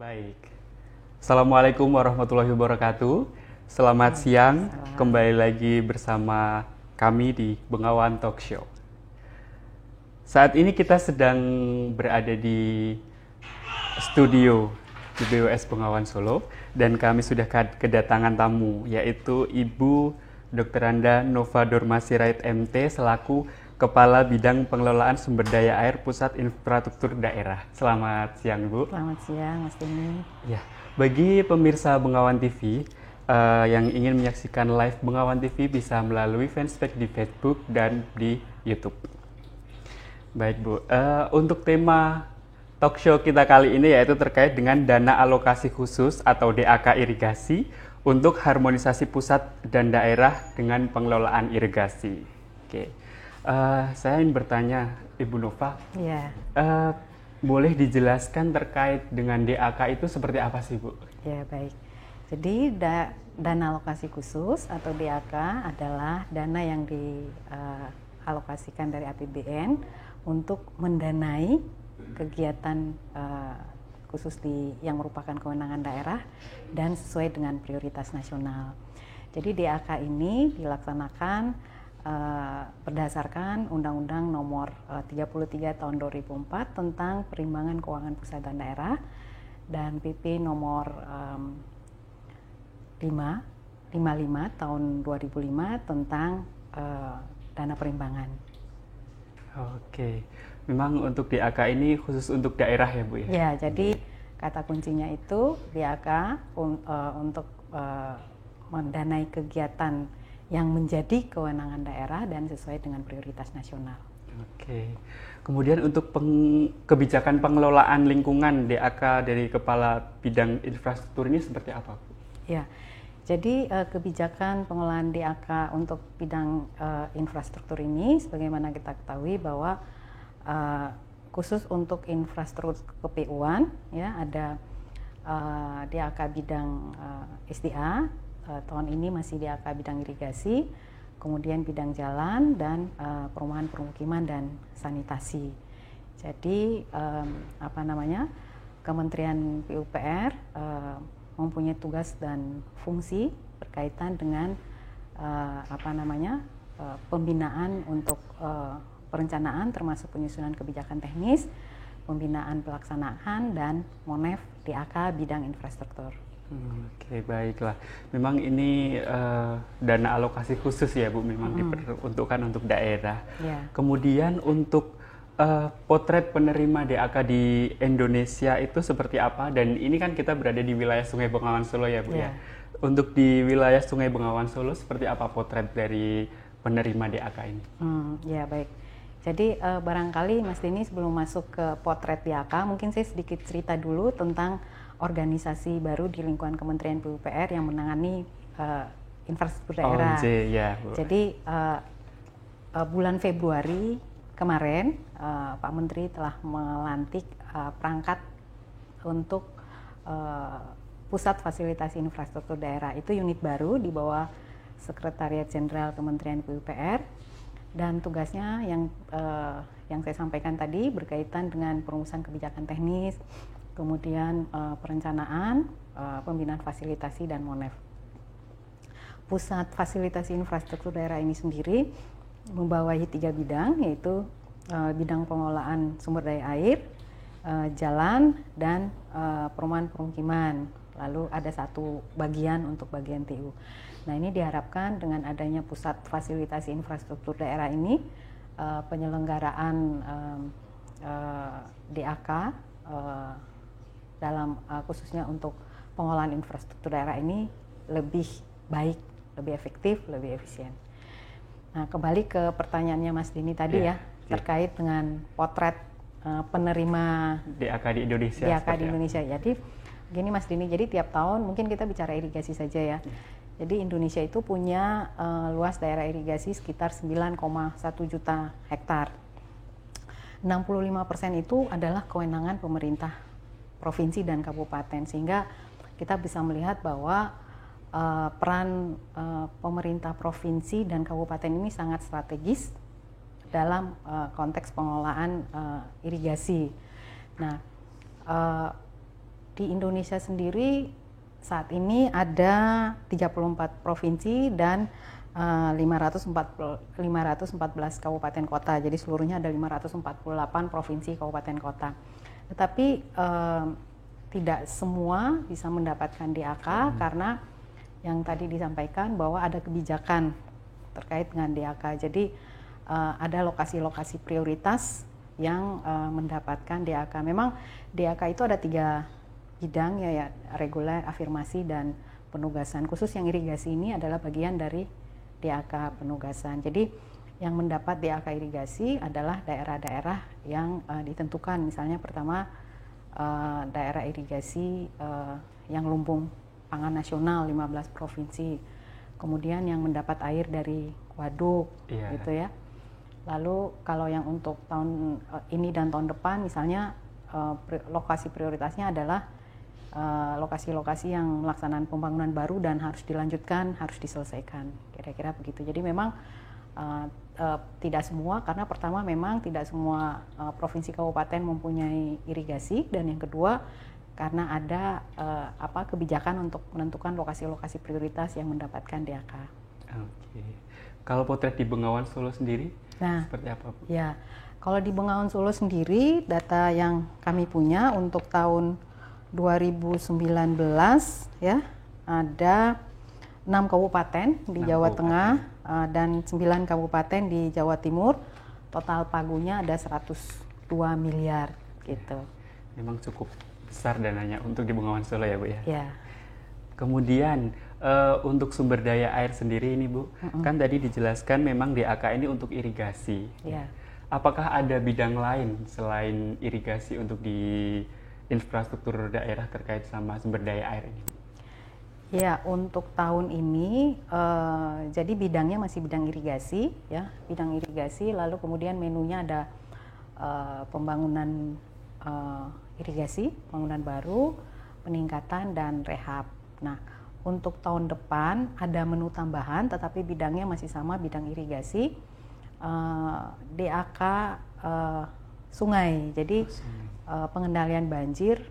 Baik. Assalamualaikum warahmatullahi wabarakatuh. Selamat siang, kembali lagi bersama kami di Bengawan Talk Show. Saat ini kita sedang berada di studio di BWS Bengawan Solo dan kami sudah kedatangan tamu, yaitu Ibu Dr. Anda Nova Dorma Sirait MT selaku Kepala Bidang Pengelolaan Sumber Daya Air Pusat Infrastruktur Daerah. Selamat siang, Bu. Selamat siang, Mas Dini. Ya, bagi pemirsa Bengawan TV yang ingin menyaksikan live Bengawan TV bisa melalui fanspage di Facebook dan di YouTube. Baik, Bu. Untuk tema talk show kita kali ini yaitu terkait dengan dana alokasi khusus atau DAK irigasi untuk harmonisasi pusat dan daerah dengan pengelolaan irigasi. Oke. Saya ingin bertanya, Ibu Nova, Ya. Boleh dijelaskan terkait dengan DAK itu seperti apa sih, Bu? Ya, baik. Jadi dana alokasi khusus atau DAK adalah dana yang dialokasikan dari APBN untuk mendanai kegiatan khusus yang merupakan kewenangan daerah dan sesuai dengan prioritas nasional. Jadi DAK ini dilaksanakan berdasarkan Undang-Undang Nomor 33 Tahun 2004 tentang Perimbangan Keuangan Pusat dan Daerah dan PP Nomor 55 Tahun 2005 tentang dana perimbangan. Oke, memang untuk DAK ini khusus untuk daerah ya, Bu ya? Ya, jadi kata kuncinya itu DAK untuk mendanai kegiatan yang menjadi kewenangan daerah dan sesuai dengan prioritas nasional. Oke. Kemudian untuk kebijakan pengelolaan lingkungan DAK dari Kepala Bidang Infrastruktur ini seperti apa, Bu? Ya, jadi kebijakan pengelolaan DAK untuk bidang infrastruktur ini, sebagaimana kita ketahui bahwa khusus untuk infrastruktur KPU-an, ya ada DAK bidang SDA. Tahun ini masih DAK bidang irigasi, kemudian bidang jalan dan perumahan permukiman dan sanitasi. Jadi Kementerian PUPR mempunyai tugas dan fungsi berkaitan dengan pembinaan untuk perencanaan termasuk penyusunan kebijakan teknis, pembinaan pelaksanaan dan MONEF DAK bidang infrastruktur. Oke, baiklah. Memang ini dana alokasi khusus ya, Bu, memang diperuntukkan untuk daerah. Yeah. Kemudian untuk potret penerima DAK di Indonesia itu seperti apa? Dan ini kan kita berada di wilayah Sungai Bengawan Solo ya, Bu ya. Untuk di wilayah Sungai Bengawan Solo seperti apa potret dari penerima DAK ini? Ya, baik. Jadi barangkali Mas Dini sebelum masuk ke potret DAK, mungkin saya sedikit cerita dulu tentang organisasi baru di lingkungan Kementerian PUPR yang menangani infrastruktur daerah. Bu. Jadi bulan Februari kemarin Pak Menteri telah melantik perangkat untuk Pusat Fasilitasi Infrastruktur Daerah. Itu unit baru di bawah Sekretariat Jenderal Kementerian PUPR dan tugasnya yang saya sampaikan tadi berkaitan dengan perumusan kebijakan teknis, kemudian perencanaan, pembinaan fasilitasi dan MONEF. Pusat Fasilitasi Infrastruktur Daerah ini sendiri membawahi 3 bidang, yaitu bidang pengelolaan sumber daya air, jalan, dan perumahan permukiman. Lalu ada satu bagian untuk bagian TU. Nah, ini diharapkan dengan adanya Pusat Fasilitasi Infrastruktur Daerah ini, penyelenggaraan DAK dalam khususnya untuk pengolahan infrastruktur daerah ini lebih baik, lebih efektif, lebih efisien. Nah, kembali ke pertanyaannya Mas Dini tadi terkait dengan potret penerima DAK di Indonesia. DAK di Indonesia. Jadi gini Mas Dini, jadi tiap tahun mungkin kita bicara irigasi saja ya. Jadi Indonesia itu punya luas daerah irigasi sekitar 9,1 juta hektar. 65% itu adalah kewenangan pemerintah provinsi dan kabupaten, sehingga kita bisa melihat bahwa peran pemerintah provinsi dan kabupaten ini sangat strategis dalam konteks pengelolaan irigasi. Nah, Di Indonesia sendiri saat ini ada 34 provinsi dan 514 kabupaten kota. Jadi seluruhnya ada 548 provinsi kabupaten kota. Tetapi tidak semua bisa mendapatkan DAK karena yang tadi disampaikan bahwa ada kebijakan terkait dengan DAK. Jadi ada lokasi-lokasi prioritas yang mendapatkan DAK. Memang DAK itu ada 3 bidang ya, reguler, afirmasi, dan penugasan. Khusus yang irigasi ini adalah bagian dari DAK penugasan. Jadi yang mendapat DAK irigasi adalah daerah-daerah yang ditentukan. Misalnya pertama daerah irigasi yang lumbung pangan nasional 15 provinsi. Kemudian yang mendapat air dari waduk, gitu ya. Lalu kalau yang untuk tahun ini dan tahun depan misalnya lokasi prioritasnya adalah lokasi-lokasi yang melaksanakan pembangunan baru dan harus dilanjutkan, harus diselesaikan, kira-kira begitu. Jadi memang tidak semua, karena pertama memang tidak semua provinsi kabupaten mempunyai irigasi, dan yang kedua karena ada kebijakan untuk menentukan lokasi-lokasi prioritas yang mendapatkan DAK. Oke. Kalau potret di Bengawan Solo sendiri, seperti apa, Bu? Ya, kalau di Bengawan Solo sendiri, data yang kami punya untuk tahun 2019 ya, ada 6 kabupaten di Jawa Tengah dan 9 kabupaten di Jawa Timur. Total pagunya ada 102 miliar gitu. Memang cukup besar dananya untuk di Bengawan Solo ya, Bu ya? Ya. Kemudian untuk sumber daya air sendiri ini, Bu, kan tadi dijelaskan memang DAK ini untuk irigasi. Ya. Apakah ada bidang lain selain irigasi untuk di infrastruktur daerah terkait sama sumber daya air ini? Ya, untuk tahun ini jadi bidangnya masih bidang irigasi ya, bidang irigasi. Lalu kemudian menunya ada pembangunan irigasi, pembangunan baru, peningkatan, dan rehab. Nah, untuk tahun depan ada menu tambahan, tetapi bidangnya masih sama, bidang irigasi, DAK sungai. Jadi pengendalian banjir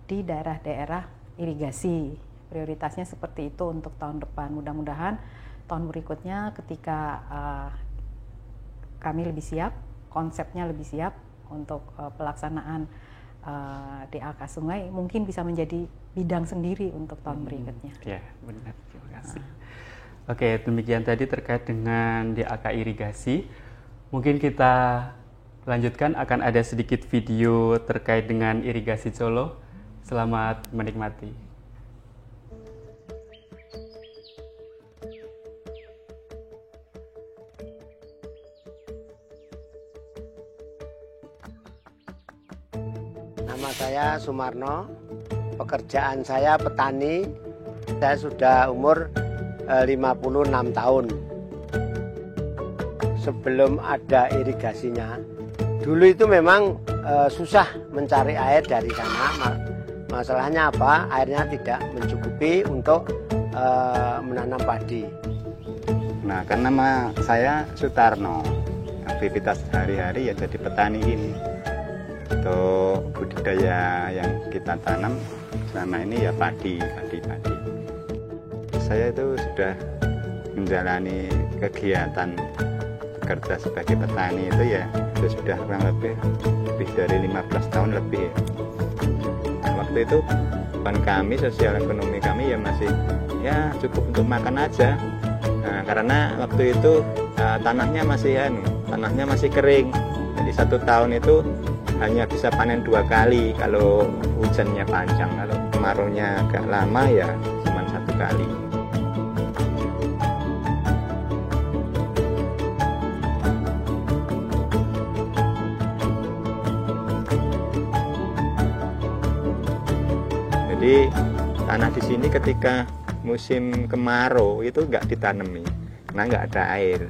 di daerah-daerah irigasi. Prioritasnya seperti itu untuk tahun depan. Mudah-mudahan tahun berikutnya ketika kami lebih siap, konsepnya lebih siap untuk pelaksanaan DAK sungai, mungkin bisa menjadi bidang sendiri untuk tahun berikutnya. Ya, benar. Terima kasih. Oke, demikian tadi terkait dengan DAK irigasi. Mungkin kita lanjutkan, akan ada sedikit video terkait dengan irigasi Solo. Selamat menikmati. Nama saya Sumarno, pekerjaan saya petani. Saya sudah umur 56 tahun. Sebelum ada irigasinya, dulu itu memang susah mencari air dari sana. Masalahnya apa? Airnya tidak mencukupi untuk menanam padi. Nah, karena nama saya Sutarno, aktivitas sehari-hari ya jadi petani ini. Untuk budidaya yang kita tanam selama ini ya padi. Saya itu sudah menjalani kegiatan bekerja sebagai petani itu ya sudah kurang lebih dari 15 tahun lebih. Waktu itu bukan kami, sosial ekonomi kami ya masih ya cukup untuk makan aja. Nah, karena waktu itu tanahnya masih kering. Jadi 1 tahun itu hanya bisa panen 2 kali kalau hujannya panjang. Kalau kemaraunya agak lama ya cuma 1 kali. Jadi tanah di sini ketika musim kemarau itu nggak ditanami, karena nggak ada air.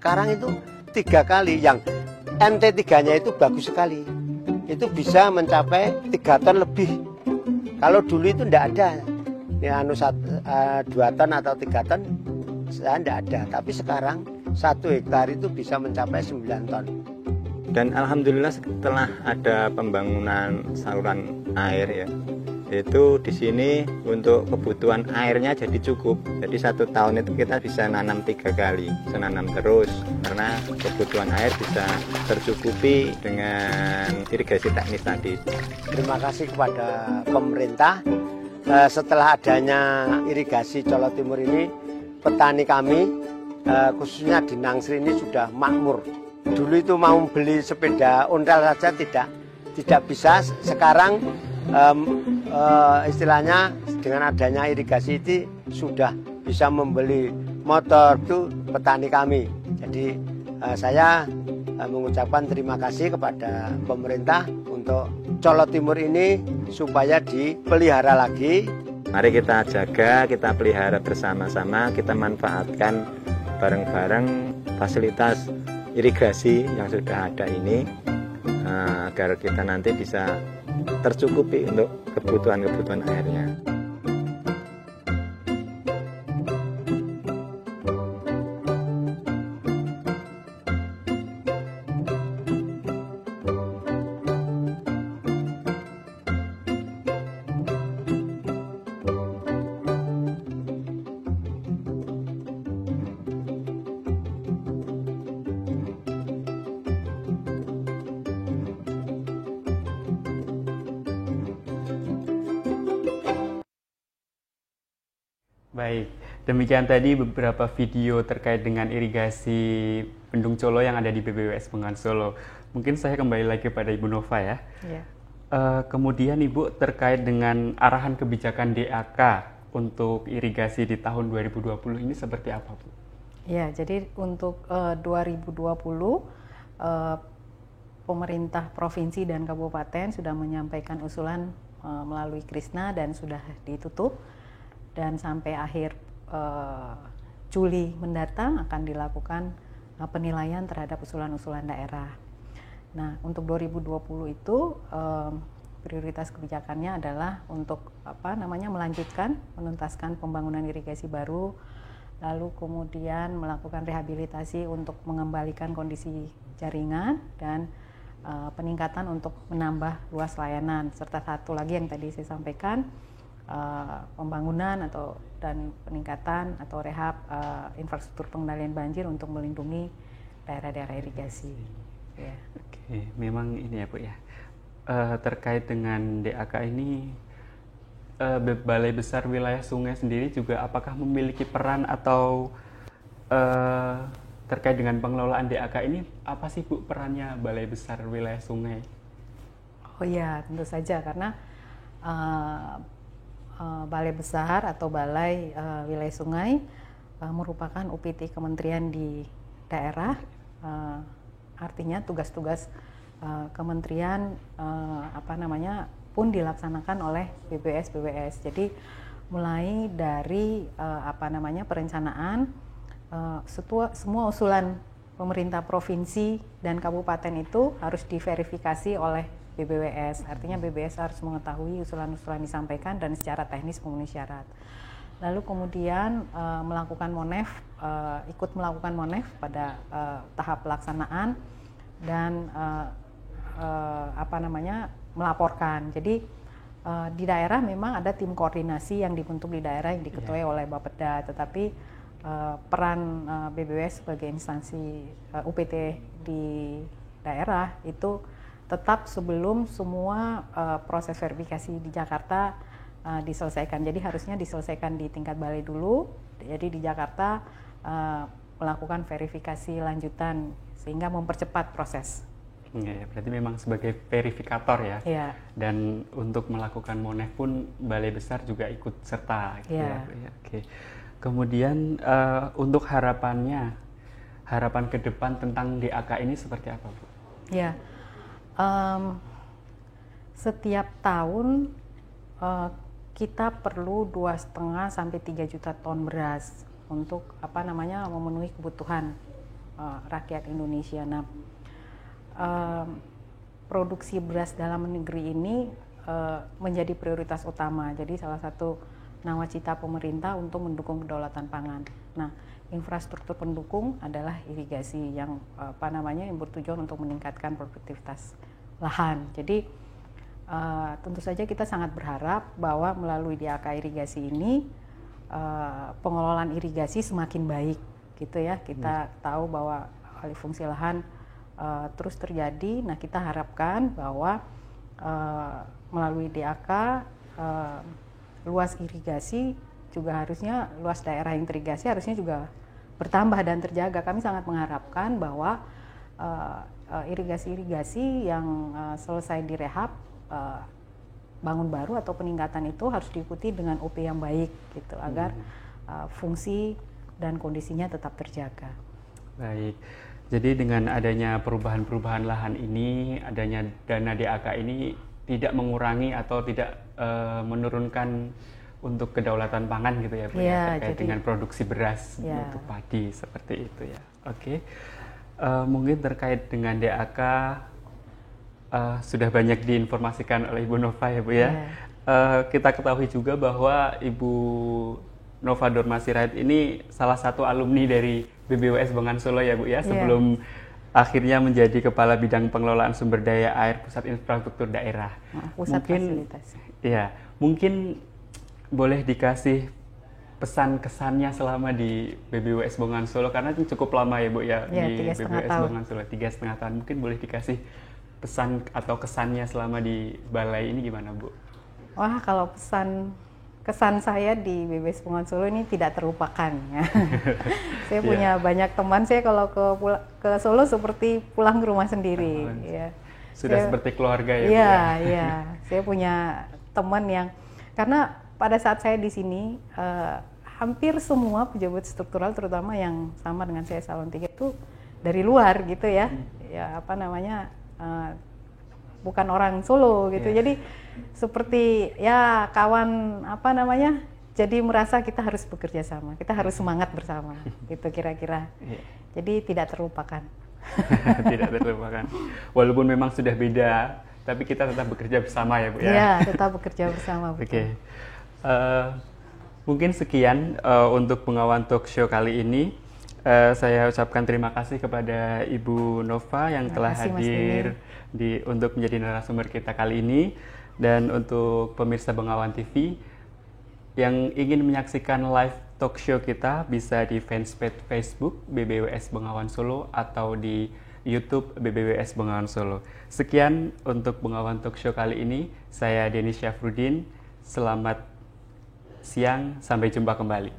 Sekarang itu 3 kali, yang NT3-nya itu bagus sekali. Itu bisa mencapai 3 ton lebih. Kalau dulu itu enggak ada. Ya, 2 ton atau 3 ton saya enggak ada. Tapi sekarang 1 hektar itu bisa mencapai 9 ton. Dan alhamdulillah setelah ada pembangunan saluran air ya, itu di sini untuk kebutuhan airnya jadi cukup. Jadi 1 tahun itu kita bisa nanam 3 kali, bisa nanam terus karena kebutuhan air bisa tercukupi dengan irigasi teknis tadi. Terima kasih kepada pemerintah. Setelah adanya irigasi Colo Timur ini, petani kami khususnya di Nangsri ini sudah makmur. Dulu itu mau beli sepeda ontel saja tidak bisa. Sekarang istilahnya dengan adanya irigasi itu sudah bisa membeli motor, itu petani kami. Jadi saya mengucapkan terima kasih kepada pemerintah untuk Colo Timur ini supaya dipelihara lagi. Mari kita jaga, kita pelihara bersama-sama, kita manfaatkan bareng-bareng fasilitas irigasi yang sudah ada ini agar kita nanti bisa tercukupi untuk kebutuhan-kebutuhan airnya. Baik, demikian tadi beberapa video terkait dengan irigasi Bendung Colo yang ada di BBWS Bengawan Solo. Mungkin saya kembali lagi pada Ibu Nova ya. Ya. Kemudian Ibu terkait dengan arahan kebijakan DAK untuk irigasi di tahun 2020 ini seperti apa, Bu? Ya, jadi untuk 2020 pemerintah provinsi dan kabupaten sudah menyampaikan usulan melalui Krisna dan sudah ditutup. Dan sampai akhir Juli mendatang akan dilakukan penilaian terhadap usulan-usulan daerah. Nah, untuk 2020 itu prioritas kebijakannya adalah untuk melanjutkan, menuntaskan pembangunan irigasi baru, lalu kemudian melakukan rehabilitasi untuk mengembalikan kondisi jaringan dan peningkatan untuk menambah luas layanan, serta satu lagi yang tadi saya sampaikan, pembangunan dan peningkatan atau rehab infrastruktur pengendalian banjir untuk melindungi daerah-daerah irigasi. Ya. Oke, memang ini ya Bu ya. Terkait dengan DAK ini, Balai Besar Wilayah Sungai sendiri juga apakah memiliki peran atau terkait dengan pengelolaan DAK ini, apa sih Bu perannya Balai Besar Wilayah Sungai? Oh ya, tentu saja karena Balai Besar atau Balai Wilayah Sungai merupakan UPT kementerian di daerah, artinya tugas-tugas kementerian pun dilaksanakan oleh BBWS. Jadi mulai dari perencanaan, semua usulan pemerintah provinsi dan kabupaten itu harus diverifikasi oleh BBWS, artinya BBWS harus mengetahui usulan-usulan disampaikan dan secara teknis memenuhi syarat. Lalu kemudian ikut melakukan MONEF pada tahap pelaksanaan dan melaporkan. Jadi di daerah memang ada tim koordinasi yang dibentuk di daerah yang diketuai oleh Bapeda, tetapi peran BBWS sebagai instansi UPT di daerah itu tetap sebelum semua proses verifikasi di Jakarta diselesaikan. Jadi harusnya diselesaikan di tingkat balai dulu. Jadi di Jakarta melakukan verifikasi lanjutan sehingga mempercepat proses. Ya, berarti memang sebagai verifikator ya. Ya. Dan untuk melakukan MONEF pun Balai Besar juga ikut serta. Gitu ya. Ya, oke. Kemudian untuk harapan ke depan tentang DAK ini seperti apa, Bu? Ya. Setiap tahun kita perlu 2,5 sampai 3 juta ton beras untuk memenuhi kebutuhan rakyat Indonesia. Nah, produksi beras dalam negeri ini menjadi prioritas utama. Jadi salah satu nawacita pemerintah untuk mendukung kedaulatan pangan. Nah, infrastruktur pendukung adalah irigasi yang yang bertujuan untuk meningkatkan produktivitas lahan. Jadi tentu saja kita sangat berharap bahwa melalui DAK irigasi ini pengelolaan irigasi semakin baik, gitu ya. Kita tahu bahwa alih fungsi lahan terus terjadi. Nah, kita harapkan bahwa melalui DAK luas irigasi juga harusnya, luas daerah yang terigasi harusnya juga bertambah dan terjaga. Kami sangat mengharapkan bahwa irigasi-irigasi yang selesai direhab, bangun baru atau peningkatan itu harus diikuti dengan OP yang baik gitu, agar fungsi dan kondisinya tetap terjaga. Baik. Jadi dengan adanya perubahan-perubahan lahan ini, adanya dana DAK ini tidak mengurangi atau tidak menurunkan untuk kedaulatan pangan gitu ya Bu, ya, terkait dengan produksi beras untuk padi seperti itu ya. Oke. Mungkin terkait dengan DAK sudah banyak diinformasikan oleh Ibu Nova ya Bu ya. Kita ketahui juga bahwa Ibu Nova Dorma Sirait ini salah satu alumni dari BBWS Bengawan Solo ya Bu ya, sebelum akhirnya menjadi Kepala Bidang Pengelolaan Sumber Daya Air Pusat Infrastruktur Daerah. Pusat Fasilitas. Ya, mungkin boleh dikasih pesan kesannya selama di BBWS Bengawan Solo, karena itu cukup lama ya Bu ya, di BBWS Bengawan Solo, 3,5 tahun. Mungkin boleh dikasih pesan atau kesannya selama di balai ini gimana Bu? Wah, kalau kesan saya di BBWS Bengawan Solo ini tidak terlupakan ya. Saya punya banyak teman, saya kalau ke Solo seperti pulang ke rumah sendiri ya. Sudah seperti keluarga ya Bu ya? Ya. Iya, saya punya teman yang, karena pada saat saya di sini hampir semua pejabat struktural terutama yang sama dengan saya Salon 3 itu dari luar gitu ya. Ya bukan orang Solo gitu. Jadi seperti ya kawan jadi merasa kita harus bekerja sama, kita harus semangat bersama gitu kira-kira. Jadi tidak terlupakan. Tidak terlupakan. Walaupun memang sudah beda, tapi kita tetap bekerja bersama ya Bu ya. Iya, tetap bekerja bersama. Oke. Mungkin sekian untuk Bengawan Talk Show kali ini. Saya ucapkan terima kasih kepada Ibu Nova yang telah hadir untuk menjadi narasumber kita kali ini, dan untuk pemirsa Bengawan TV yang ingin menyaksikan live talk show kita bisa di fanpage Facebook BBWS Bengawan Solo atau di YouTube BBWS Bengawan Solo. Sekian untuk Bengawan Talk Show kali ini. Saya Denny Syafruddin. Selamat siang, sampai jumpa kembali.